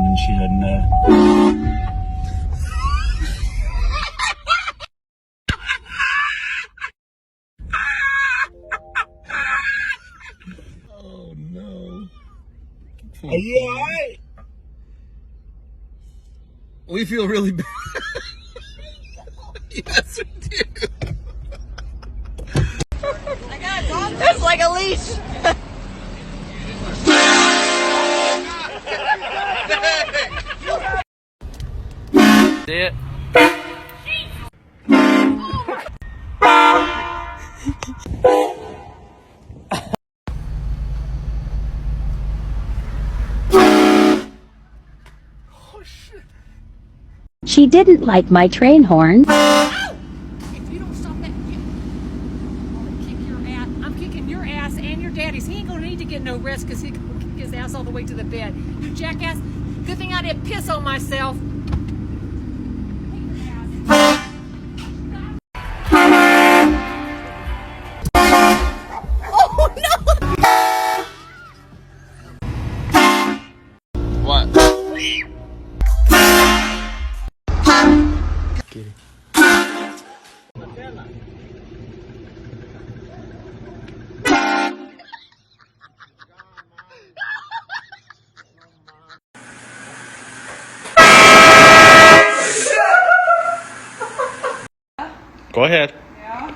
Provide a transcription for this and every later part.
and she doesn't know. Oh no. Are you alright? We feel really bad. Yes, we do. I got a dog. It's like a leash. See it? Oh shit. She didn't like my train horn. If you don't stop that, I'm gonna kick your ass. I'm kicking your ass and your daddy's. He ain't gonna need to get no rest because he gonna kick his ass all the way to the bed. You jackass. Good thing I didn't piss on myself. Oh no! What? Get it. Go ahead. Yeah.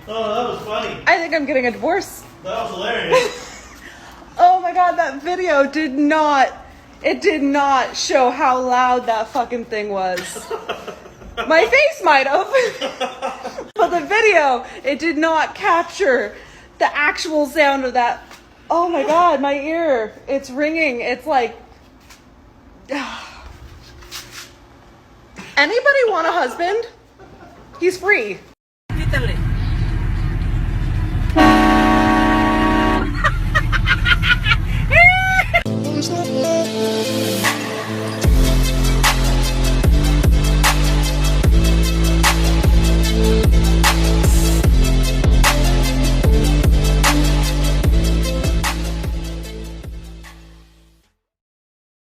Oh, that was funny. I think I'm getting a divorce. That was hilarious. Oh my god, that video did not show how loud that fucking thing was. My face might have. But the video, it did not capture the actual sound of that. Oh my god, my ear. It's ringing. It's like... Anybody want a husband? He's free.